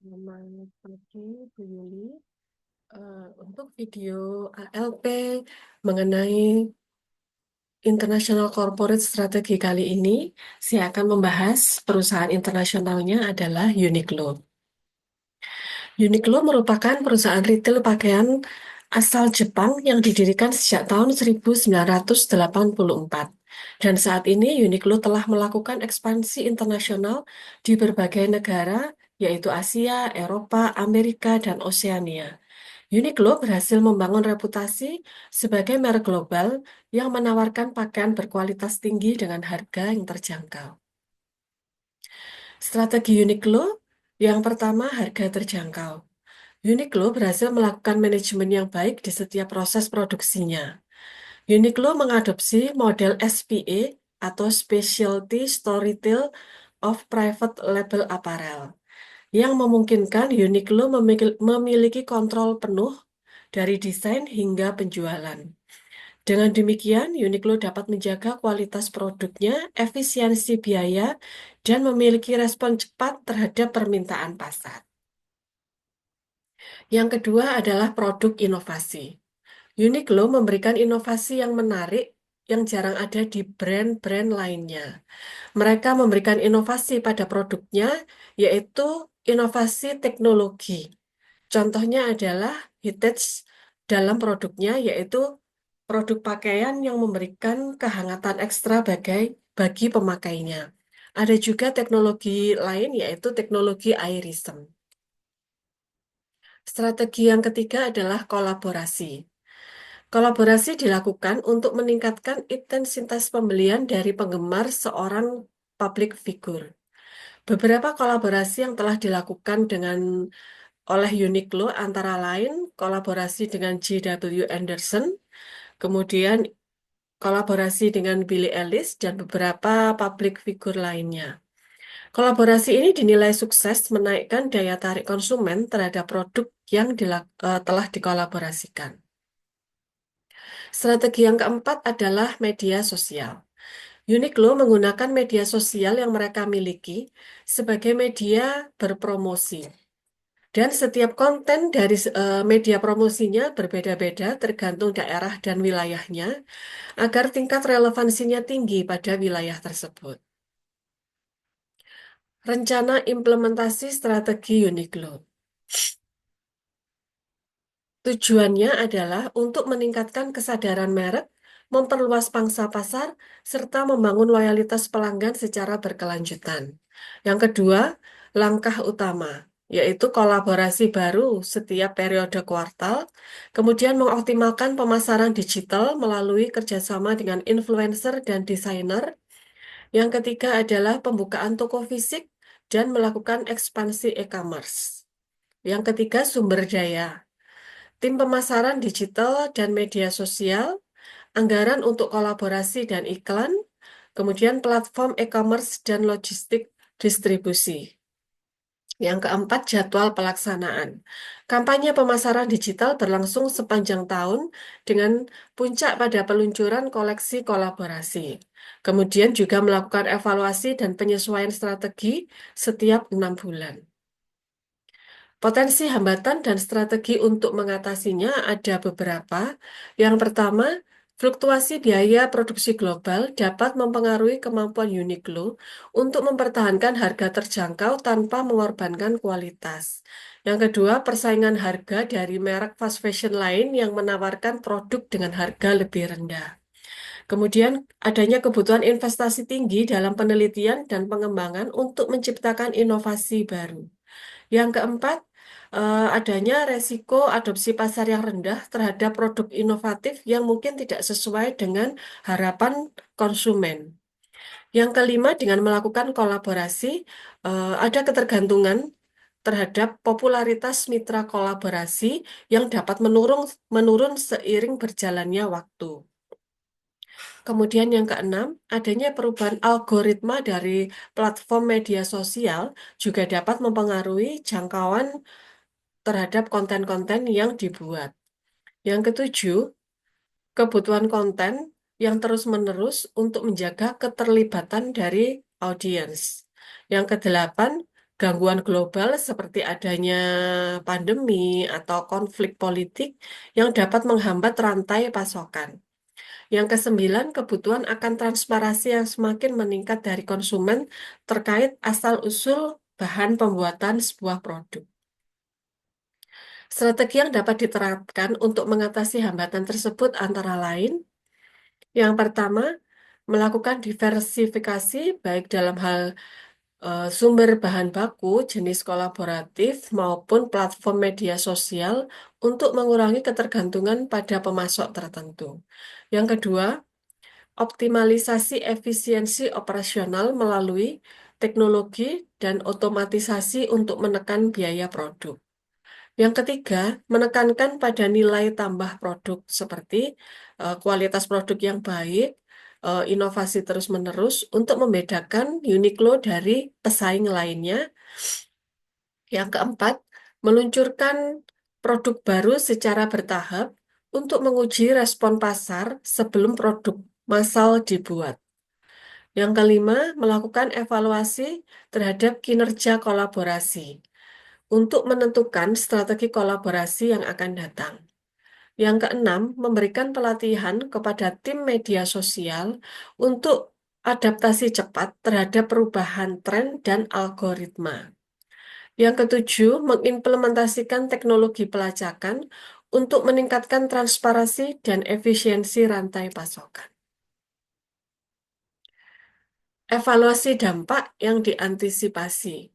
Selamat pagi, Bu Yuli. Untuk video ALP mengenai International Corporate Strategy kali ini, saya akan membahas perusahaan internasionalnya adalah Uniqlo. Uniqlo merupakan perusahaan retail pakaian asal Jepang yang didirikan sejak tahun 1984. Dan saat ini Uniqlo telah melakukan ekspansi internasional di berbagai negara, yaitu Asia, Eropa, Amerika, dan Oseania. Uniqlo berhasil membangun reputasi sebagai merek global yang menawarkan pakaian berkualitas tinggi dengan harga yang terjangkau. Strategi Uniqlo yang pertama, harga terjangkau. Uniqlo berhasil melakukan manajemen yang baik di setiap proses produksinya. Uniqlo mengadopsi model SPA atau Specialty Store Retail of Private Label Apparel yang memungkinkan Uniqlo memiliki kontrol penuh dari desain hingga penjualan. Dengan demikian, Uniqlo dapat menjaga kualitas produknya, efisiensi biaya, dan memiliki respon cepat terhadap permintaan pasar. Yang kedua adalah produk inovasi. Uniqlo memberikan inovasi yang menarik yang jarang ada di brand-brand lainnya. Mereka memberikan inovasi pada produknya, yaitu inovasi teknologi. Contohnya adalah Heritage dalam produknya, yaitu produk pakaian yang memberikan kehangatan ekstra bagi pemakainya. Ada juga teknologi lain, yaitu teknologi irism. Strategi yang ketiga adalah kolaborasi. Kolaborasi dilakukan untuk meningkatkan intensitas pembelian dari penggemar seorang public figure. Beberapa kolaborasi yang telah dilakukan oleh Uniqlo antara lain kolaborasi dengan J.W. Anderson, kemudian kolaborasi dengan Billie Eilish dan beberapa public figure lainnya. Kolaborasi ini dinilai sukses menaikkan daya tarik konsumen terhadap produk yang telah dikolaborasikan. Strategi yang keempat adalah media sosial. Uniqlo menggunakan media sosial yang mereka miliki sebagai media berpromosi. Dan setiap konten dari media promosinya berbeda-beda tergantung daerah dan wilayahnya agar tingkat relevansinya tinggi pada wilayah tersebut. Rencana implementasi strategi Uniqlo. Tujuannya adalah untuk meningkatkan kesadaran merek, memperluas pangsa pasar, serta membangun loyalitas pelanggan secara berkelanjutan. Yang kedua, langkah utama, yaitu kolaborasi baru setiap periode kuartal, kemudian mengoptimalkan pemasaran digital melalui kerjasama dengan influencer dan desainer. Yang ketiga adalah pembukaan toko fisik dan melakukan ekspansi e-commerce. Yang ketiga, sumber daya. Tim pemasaran digital dan media sosial, anggaran untuk kolaborasi dan iklan, kemudian platform e-commerce dan logistik distribusi. Yang keempat, jadwal pelaksanaan. Kampanye pemasaran digital berlangsung sepanjang tahun dengan puncak pada peluncuran koleksi kolaborasi. Kemudian juga melakukan evaluasi dan penyesuaian strategi setiap 6 bulan. Potensi hambatan dan strategi untuk mengatasinya ada beberapa. Yang pertama, fluktuasi biaya produksi global dapat mempengaruhi kemampuan Uniqlo untuk mempertahankan harga terjangkau tanpa mengorbankan kualitas. Yang kedua, persaingan harga dari merek fast fashion lain yang menawarkan produk dengan harga lebih rendah. Kemudian, adanya kebutuhan investasi tinggi dalam penelitian dan pengembangan untuk menciptakan inovasi baru. Yang keempat, adanya resiko adopsi pasar yang rendah terhadap produk inovatif yang mungkin tidak sesuai dengan harapan konsumen. Yang kelima, dengan melakukan kolaborasi, ada ketergantungan terhadap popularitas mitra kolaborasi yang dapat menurun seiring berjalannya waktu. Kemudian yang keenam, adanya perubahan algoritma dari platform media sosial juga dapat mempengaruhi jangkauan terhadap konten-konten yang dibuat. Yang ketujuh, kebutuhan konten yang terus-menerus untuk menjaga keterlibatan dari audiens. Yang kedelapan, gangguan global seperti adanya pandemi atau konflik politik yang dapat menghambat rantai pasokan. Yang kesembilan, kebutuhan akan transparansi yang semakin meningkat dari konsumen terkait asal-usul bahan pembuatan sebuah produk. Strategi yang dapat diterapkan untuk mengatasi hambatan tersebut antara lain, yang pertama, melakukan diversifikasi baik dalam hal sumber bahan baku, jenis kolaboratif, maupun platform media sosial untuk mengurangi ketergantungan pada pemasok tertentu. Yang kedua, optimalisasi efisiensi operasional melalui teknologi dan otomatisasi untuk menekan biaya produk. Yang ketiga, menekankan pada nilai tambah produk seperti kualitas produk yang baik, inovasi terus-menerus untuk membedakan Uniqlo dari pesaing lainnya. Yang keempat, meluncurkan produk baru secara bertahap untuk menguji respon pasar sebelum produk massal dibuat. Yang kelima, melakukan evaluasi terhadap kinerja kolaborasi untuk menentukan strategi kolaborasi yang akan datang. Yang keenam, memberikan pelatihan kepada tim media sosial untuk adaptasi cepat terhadap perubahan tren dan algoritma. Yang ketujuh, mengimplementasikan teknologi pelacakan untuk meningkatkan transparansi dan efisiensi rantai pasokan. Evaluasi dampak yang diantisipasi.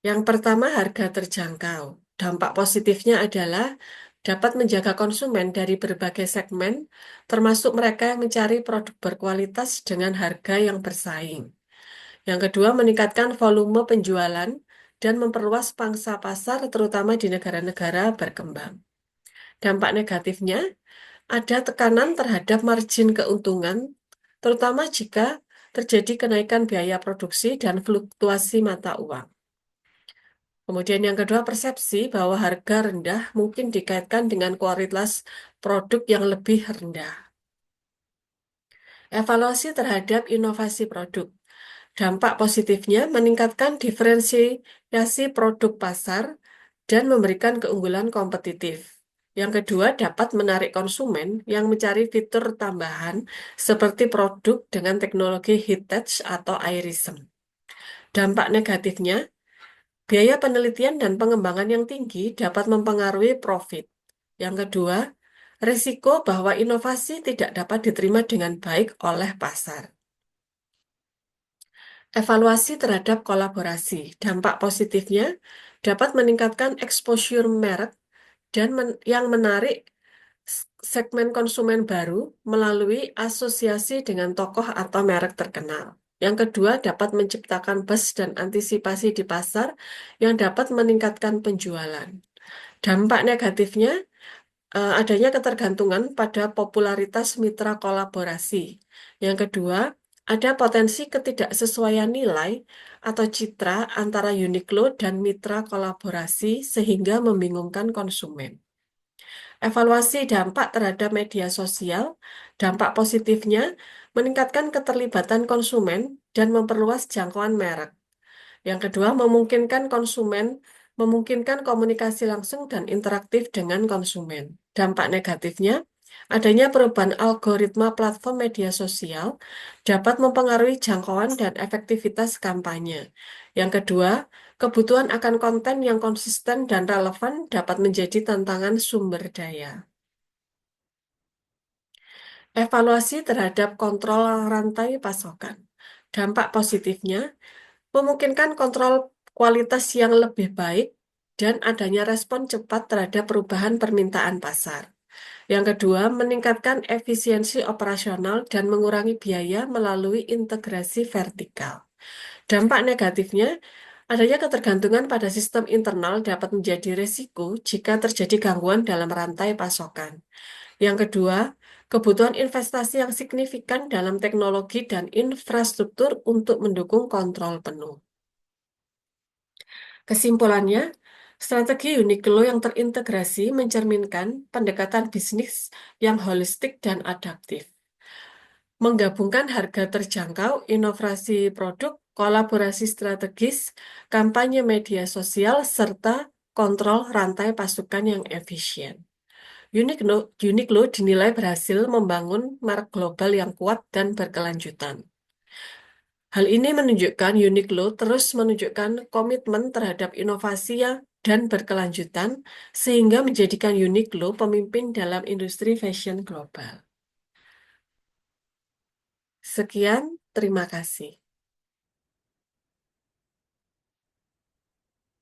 Yang pertama, harga terjangkau. Dampak positifnya adalah dapat menjaga konsumen dari berbagai segmen, termasuk mereka yang mencari produk berkualitas dengan harga yang bersaing. Yang kedua, meningkatkan volume penjualan dan memperluas pangsa pasar, terutama di negara-negara berkembang. Dampak negatifnya, ada tekanan terhadap margin keuntungan, terutama jika terjadi kenaikan biaya produksi dan fluktuasi mata uang. Kemudian yang kedua, persepsi bahwa harga rendah mungkin dikaitkan dengan kualitas produk yang lebih rendah. Evaluasi terhadap inovasi produk. Dampak positifnya meningkatkan diferensiasi produk pasar dan memberikan keunggulan kompetitif. Yang kedua, dapat menarik konsumen yang mencari fitur tambahan seperti produk dengan teknologi heat touch atau irism. Dampak negatifnya, biaya penelitian dan pengembangan yang tinggi dapat mempengaruhi profit. Yang kedua, risiko bahwa inovasi tidak dapat diterima dengan baik oleh pasar. Evaluasi terhadap kolaborasi. Dampak positifnya dapat meningkatkan exposure merek dan yang menarik segmen konsumen baru melalui asosiasi dengan tokoh atau merek terkenal. Yang kedua, dapat menciptakan buzz dan antisipasi di pasar yang dapat meningkatkan penjualan. Dampak negatifnya, adanya ketergantungan pada popularitas mitra kolaborasi. Yang kedua, ada potensi ketidaksesuaian nilai atau citra antara Uniqlo dan mitra kolaborasi sehingga membingungkan konsumen. Evaluasi dampak terhadap media sosial, dampak positifnya meningkatkan keterlibatan konsumen dan memperluas jangkauan merek. Yang kedua, memungkinkan komunikasi langsung dan interaktif dengan konsumen. Dampak negatifnya, adanya perubahan algoritma platform media sosial dapat mempengaruhi jangkauan dan efektivitas kampanye. Yang kedua, kebutuhan akan konten yang konsisten dan relevan dapat menjadi tantangan sumber daya. Evaluasi terhadap kontrol rantai pasokan. Dampak positifnya, memungkinkan kontrol kualitas yang lebih baik dan adanya respon cepat terhadap perubahan permintaan pasar. Yang kedua, meningkatkan efisiensi operasional dan mengurangi biaya melalui integrasi vertikal. Dampak negatifnya, adanya ketergantungan pada sistem internal dapat menjadi risiko jika terjadi gangguan dalam rantai pasokan. Yang kedua, kebutuhan investasi yang signifikan dalam teknologi dan infrastruktur untuk mendukung kontrol penuh. Kesimpulannya, strategi Uniqlo yang terintegrasi mencerminkan pendekatan bisnis yang holistik dan adaptif. Menggabungkan harga terjangkau, inovasi produk, kolaborasi strategis, kampanye media sosial, serta kontrol rantai pasukan yang efisien. Uniqlo dinilai berhasil membangun merek global yang kuat dan berkelanjutan. Hal ini menunjukkan Uniqlo terus menunjukkan komitmen terhadap inovasi dan berkelanjutan, sehingga menjadikan Uniqlo pemimpin dalam industri fashion global. Sekian, terima kasih.